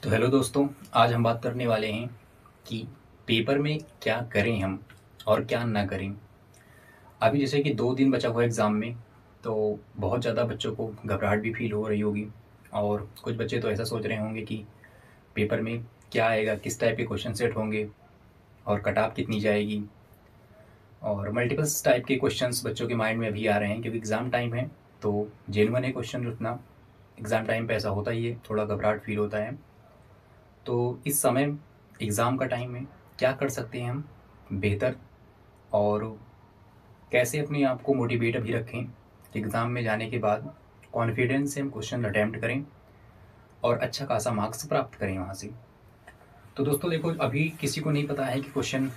तो हेलो दोस्तों, आज हम बात करने वाले हैं कि पेपर में क्या करें हम और क्या ना करें। अभी जैसे कि 2 दिन बचा हुआ है एग्ज़ाम में, तो बहुत ज़्यादा बच्चों को घबराहट भी फ़ील हो रही होगी और कुछ बच्चे तो ऐसा सोच रहे होंगे कि पेपर में क्या आएगा, किस टाइप के क्वेश्चन सेट होंगे और कट ऑफ कितनी जाएगी। और मल्टीपल्स टाइप के क्वेश्चंस बच्चों के माइंड में अभी आ रहे हैं क्योंकि एग्ज़ाम टाइम है, तो जेन्युइन है क्वेश्चन उठना। एग्ज़ाम टाइम पे ऐसा होता ही है, थोड़ा घबराहट फ़ील होता है। तो इस समय एग्ज़ाम का टाइम है, क्या कर सकते हैं हम बेहतर और कैसे अपने आप को मोटिवेट अभी रखें कि एग्ज़ाम में जाने के बाद कॉन्फिडेंस से हम क्वेश्चन अटेम्प्ट करें और अच्छा खासा मार्क्स प्राप्त करें वहाँ से। तो दोस्तों देखो, अभी किसी को नहीं पता है कि क्वेश्चन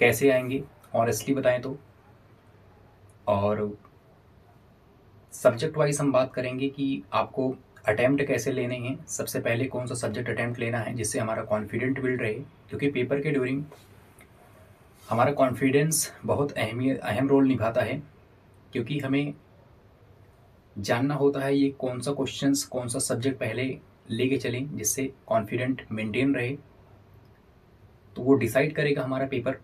कैसे आएंगे, ऑनेस्टली बताएं तो। और सब्जेक्ट वाइज हम बात करेंगे कि आपको अटेम्प्ट कैसे लेने हैं, सबसे पहले कौन सा सब्जेक्ट अटेम्प्ट लेना है जिससे हमारा कॉन्फिडेंट बिल्ड रहे, क्योंकि पेपर के ड्यूरिंग हमारा कॉन्फिडेंस बहुत अहम रोल निभाता है। क्योंकि हमें जानना होता है ये कौन सा क्वेश्चंस, कौन सा सब्जेक्ट पहले लेके चलें जिससे कॉन्फिडेंट मेंटेन रहे। तो वो डिसाइड करेगा हमारा पेपर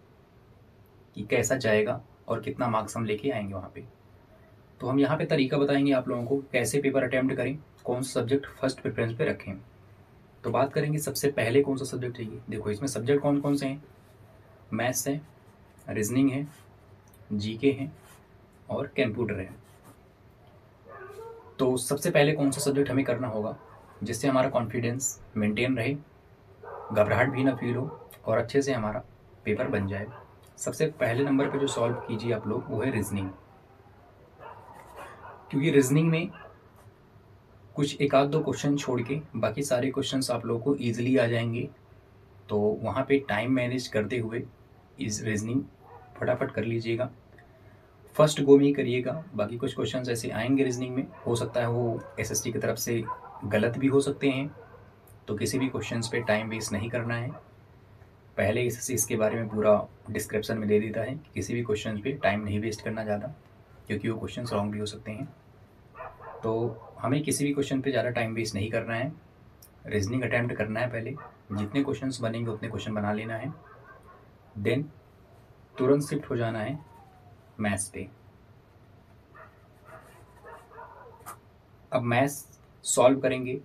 कि कैसा जाएगा और कितना मार्क्स हम लेके आएंगे वहाँ पे। तो हम यहाँ पे तरीका बताएंगे आप लोगों को कैसे पेपर अटेम्प्ट करें, कौन सा सब्जेक्ट फर्स्ट प्रेफरेंस पे रखें। तो बात करेंगे सबसे पहले कौन सा सब्जेक्ट चाहिए। देखो, इसमें सब्जेक्ट कौन कौन से हैं। मैथ्स है, रीजनिंग है, जीके है और कंप्यूटर है। तो सबसे पहले कौन सा सब्जेक्ट हमें करना होगा जिससे हमारा कॉन्फिडेंस मेंटेन रहे, घबराहट भी ना फील हो और अच्छे से हमारा पेपर बन जाए। सबसे पहले नंबर पे जो सॉल्व कीजिए आप लोग, वो है रीजनिंग। क्योंकि रीजनिंग में कुछ एक आध दो क्वेश्चन छोड़ के बाकी सारे क्वेश्चंस आप लोगों को ईजिली आ जाएंगे। तो वहाँ पे टाइम मैनेज करते हुए इस रीजनिंग फटाफट कर लीजिएगा, फर्स्ट गो में ही करिएगा। बाकी कुछ क्वेश्चंस ऐसे आएंगे रीजनिंग में, हो सकता है वो एसएसटी की तरफ से गलत भी हो सकते हैं। तो किसी भी क्वेश्चंस पे टाइम वेस्ट नहीं करना है। पहले एसएससी इसके बारे में पूरा डिस्क्रिप्शन में दे देता है कि किसी भी क्वेश्चन पे टाइम नहीं वेस्ट करना ज़्यादा, क्योंकि वो क्वेश्चन रॉन्ग भी हो सकते हैं। तो हमें किसी भी क्वेश्चन पे ज़्यादा टाइम वेस्ट नहीं करना है, रीजनिंग अटैम्प्ट करना है। पहले जितने क्वेश्चंस बनेंगे उतने क्वेश्चन बना लेना है, देन तुरंत शिफ्ट हो जाना है मैथ्स पे। अब मैथ्स सॉल्व करेंगे,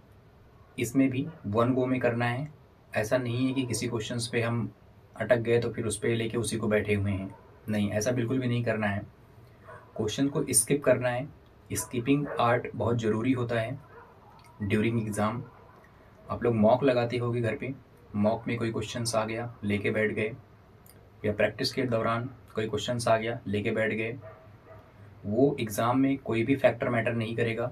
इसमें भी वन गो में करना है। ऐसा नहीं है कि किसी क्वेश्चंस पे हम अटक गए तो फिर उस पर लेके उसी को बैठे हुए हैं। नहीं, ऐसा बिल्कुल भी नहीं करना है। क्वेश्चन को स्किप करना है। स्किपिंग आर्ट बहुत ज़रूरी होता है ड्यूरिंग एग्ज़ाम। आप लोग मॉक लगाते होगे घर पे, मॉक में कोई क्वेश्चंस आ गया लेके बैठ गए, या प्रैक्टिस के दौरान कोई क्वेश्चंस आ गया लेके बैठ गए। वो एग्ज़ाम में कोई भी फैक्टर मैटर नहीं करेगा।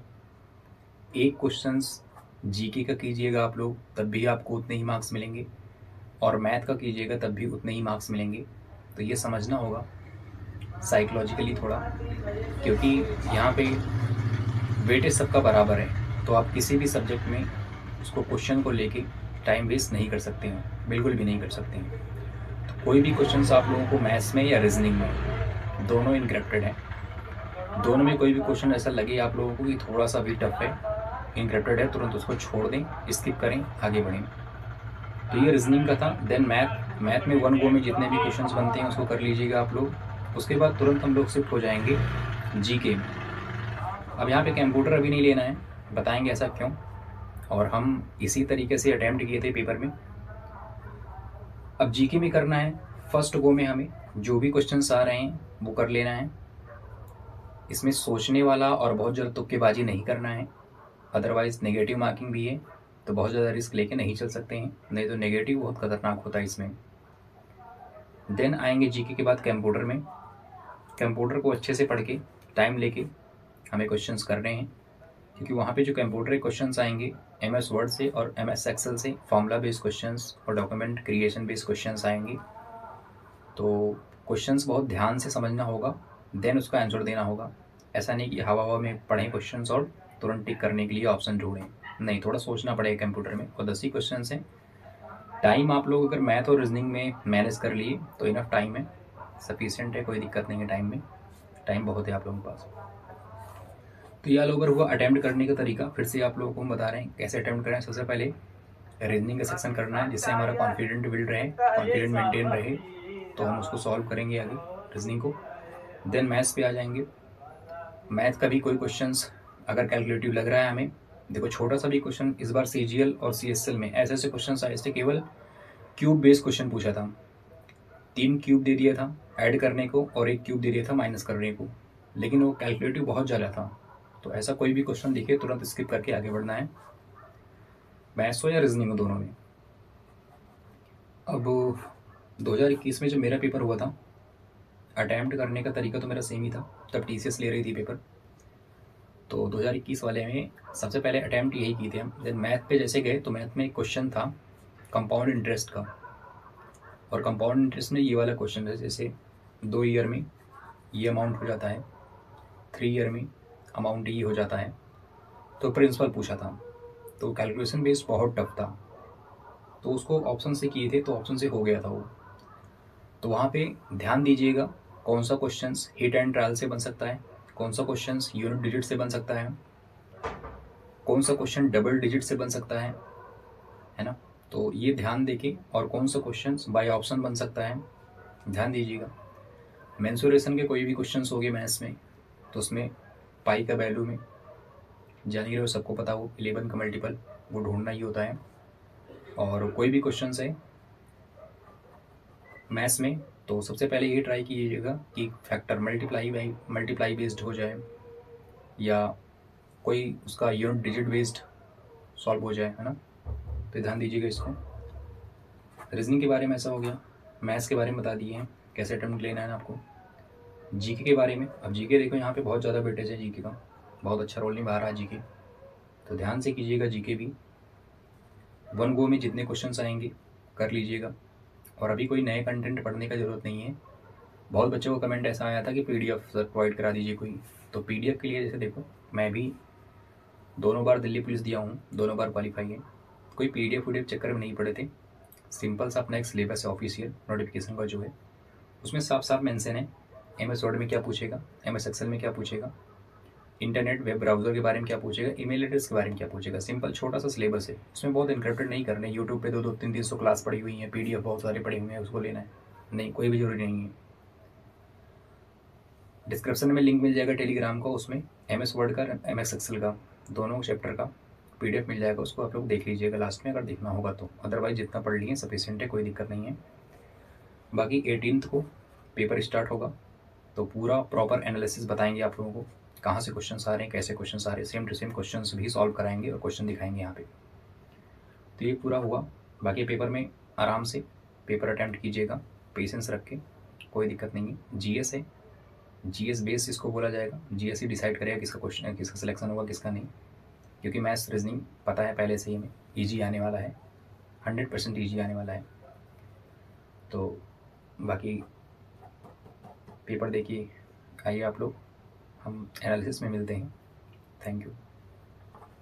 एक क्वेश्चंस जीके का कीजिएगा आप लोग, तब भी आपको उतने ही मार्क्स मिलेंगे, और मैथ का कीजिएगा तब भी उतने ही मार्क्स मिलेंगे। तो ये समझना होगा साइकोलॉजिकली थोड़ा, क्योंकि यहाँ पे वेटेज सबका बराबर है। तो आप किसी भी सब्जेक्ट में उसको क्वेश्चन को लेके टाइम वेस्ट नहीं कर सकते हैं, बिल्कुल भी नहीं कर सकते हैं। तो कोई भी क्वेश्चन आप लोगों को मैथ्स में या रीजनिंग में, दोनों इनकरेक्टेड हैं, दोनों में कोई भी क्वेश्चन ऐसा लगे आप लोगों को कि थोड़ा सा भी टफ है, इनकरेक्टेड है, तुरंत उसको छोड़ दें, स्किप करें, आगे बढ़ें। तो ये रीजनिंग का था। देन मैथ में वन गो में जितने भी क्वेश्चंस बनते हैं उसको कर लीजिएगा आप लोग। उसके बाद तुरंत हम लोग शिफ्ट हो जाएंगे जीके में। अब यहाँ पे कंप्यूटर अभी नहीं लेना है, बताएंगे ऐसा क्यों। और हम इसी तरीके से अटैम्प्ट किए थे पेपर में। अब जीके में करना है, फर्स्ट गो में हमें जो भी क्वेश्चंस आ रहे हैं वो कर लेना है। इसमें सोचने वाला और बहुत ज़्यादा तुक्केबाजी नहीं करना है, अदरवाइज नेगेटिव मार्किंग भी है, तो बहुत ज़्यादा रिस्क लेके नहीं चल सकते हैं, नहीं तो नेगेटिव बहुत खतरनाक होता है इसमें। देन आएंगे जीके के बाद कंप्यूटर में। कंप्यूटर को अच्छे से पढ़ के टाइम लेके हमें क्वेश्चंस करने हैं, क्योंकि वहाँ पे जो कंप्यूटर के क्वेश्चंस आएंगे एमएस वर्ड से और एमएस एक्सेल से, फॉर्मूला बेस्ड क्वेश्चंस और डॉक्यूमेंट क्रिएशन बेस्ड क्वेश्चंस आएंगे। तो क्वेश्चंस बहुत ध्यान से समझना होगा, देन उसका आंसर देना होगा। ऐसा नहीं कि हवा हवा में पढ़ें क्वेश्चंस और तुरंत टिक करने के लिए ऑप्शन ढूंढें, नहीं, थोड़ा सोचना पड़ेगा कंप्यूटर में। और 10 ही क्वेश्चन हैं। टाइम आप लोग अगर मैथ और रीजनिंग में मैनेज कर लिए तो इनफ टाइम है, सफिशिएंट है, कोई दिक्कत नहीं है टाइम में, टाइम बहुत है आप लोगों के पास। तो यह अगर हुआ अटैम्प्ट करने का तरीका, फिर से आप लोगों को हम बता रहे हैं कैसे अटैम्प्ट करें। सबसे पहले रीजनिंग का सेक्शन करना है जिससे हमारा कॉन्फिडेंट बिल्ड रहे, कॉन्फिडेंट मेंटेन रहे, तो हम उसको सॉल्व करेंगे आगे रीजनिंग को। देन मैथ्स पे आ जाएंगे। मैथ का भी कोई क्वेश्चंस अगर कैलकुलेटिव लग रहा है हमें, देखो छोटा सा भी क्वेश्चन इस बार सीजीएल और सीएसएल में ऐसे ऐसे क्वेश्चन आए थे, केवल क्यूब बेस्ड क्वेश्चन पूछा था। 3 क्यूब दे दिया था ऐड करने को और 1 क्यूब दे दिया था माइनस करने को, लेकिन वो कैलकुलेटिव बहुत ज़्यादा था। तो ऐसा कोई भी क्वेश्चन दिखे तुरंत स्किप करके आगे बढ़ना है, मैथ्स हो या रीजनिंग हो, दोनों में। अब 2021 में जब मेरा पेपर हुआ था, अटैम्प्ट करने का तरीका तो मेरा सेम ही था, तब टीसीएस ले रही थी पेपर। तो 2021 वाले में सबसे पहले अटैम्प्ट यही किए थे हम। देन मैथ पे जैसे गए तो मैथ में एक क्वेश्चन था कंपाउंड इंटरेस्ट का, और कंपाउंड इंटरेस्ट में ये वाला क्वेश्चन है, जैसे 2 ईयर में ये अमाउंट हो जाता है, 3 ईयर में अमाउंट ये हो जाता है, तो प्रिंसिपल पूछा था। तो कैलकुलेशन बेस्ड बहुत टफ था, तो उसको ऑप्शन से किए थे तो ऑप्शन से हो गया था वो। तो वहाँ पे ध्यान दीजिएगा कौन सा क्वेश्चन हिट एंड ट्रायल से बन सकता है, कौन सा क्वेश्चन यूनिट डिजिट से बन सकता है, कौन सा क्वेश्चन डबल डिजिट से बन सकता है ना। तो ये ध्यान देके, और कौन सा क्वेश्चन बाय ऑप्शन बन सकता है, ध्यान दीजिएगा। मेंसुरेशन के कोई भी क्वेश्चंस हो गए मैथ्स में, तो उसमें पाई का वैल्यू में जान ही रहे हो, सबको पता हो 11 का मल्टीपल वो ढूंढना ही होता है। और कोई भी क्वेश्चन है मैथ्स में, तो सबसे पहले ये ट्राई कीजिएगा कि फैक्टर मल्टीप्लाई बेस्ड हो जाए, या कोई उसका यूनिट डिजिट बेस्ड सॉल्व हो जाए, है ना। तो ध्यान दीजिएगा इसको। रीजनिंग के बारे में ऐसा हो गया, मैथ्स के बारे में बता दिए हैं कैसे अटेम्प्ट लेना है आपको। जीके के बारे में, अब जीके देखो यहाँ पे बहुत ज़्यादा वेटेज है जीके का, बहुत अच्छा रोल निभा रहा है जीके, तो ध्यान से कीजिएगा जीके भी। 1 गो में जितने क्वेश्चन आएंगे कर लीजिएगा, और अभी कोई नए कंटेंट पढ़ने का ज़रूरत नहीं है। बहुत बच्चों को कमेंट ऐसा आया था कि पीडीएफ सर प्रोवाइड करा दीजिए कोई, तो पीडीएफ के लिए जैसे देखो मैं भी दोनों बार दिल्ली पुलिस दिया हूँ, दोनों बार क्वालिफाई है, कोई पीडीएफ चक्कर में नहीं पड़े थे। सिंपल सा अपना एक सिलेबस है ऑफिशियल नोटिफिकेशन का जो है, उसमें साफ साफ मेंशन है एमएस वर्ड में क्या पूछेगा, एमएस एक्सेल में क्या पूछेगा, इंटरनेट वेब ब्राउजर के बारे में क्या पूछेगा, ईमेल एड्रेस के बारे में क्या पूछेगा। सिंपल छोटा सा सिलेबस है, उसमें बहुत इनक्रिप्टेड नहीं करने। यूट्यूब पे 200-300 क्लास पड़ी हुई है, पीडीएफ बहुत सारे पड़े हुए हैं, उसको लेना है नहीं, कोई भी जरूरी नहीं है। डिस्क्रिप्शन में लिंक मिल जाएगा टेलीग्राम का, उसमें एमएस वर्ड का एमएस एक्सेल का दोनों चैप्टर का पीडीएफ मिल जाएगा, उसको आप लोग देख लीजिएगा लास्ट में अगर देखना होगा तो। अदरवाइज जितना पढ़ लिए सफिशिएंट है, कोई दिक्कत नहीं है। बाकी 18th को पेपर स्टार्ट होगा, तो पूरा प्रॉपर एनालिसिस बताएंगे आप लोगों को, कहाँ से क्वेश्चन आ रहे हैं, कैसे क्वेश्चन आ रहे हैं, सेम टू सेम क्वेश्चन भी सॉल्व कराएंगे और क्वेश्चन दिखाएंगे यहाँ पे। तो ये पूरा हुआ। बाकी पेपर में आराम से पेपर अटैम्प्ट कीजिएगा, पेशेंस रख के, कोई दिक्कत नहीं है। जीएस है, जीएस बेस इसको बोला जाएगा, जीएस ही डिसाइड करेगा किसका क्वेश्चन, किसका सिलेक्शन होगा किसका नहीं, क्योंकि मैथ्स रीजनिंग पता है पहले से ही हमें ईजी आने वाला है, 100% ईजी आने वाला है। तो बाकी पेपर देखिए, आइए आप लोग, हम एनालिसिस में मिलते हैं। Thank you.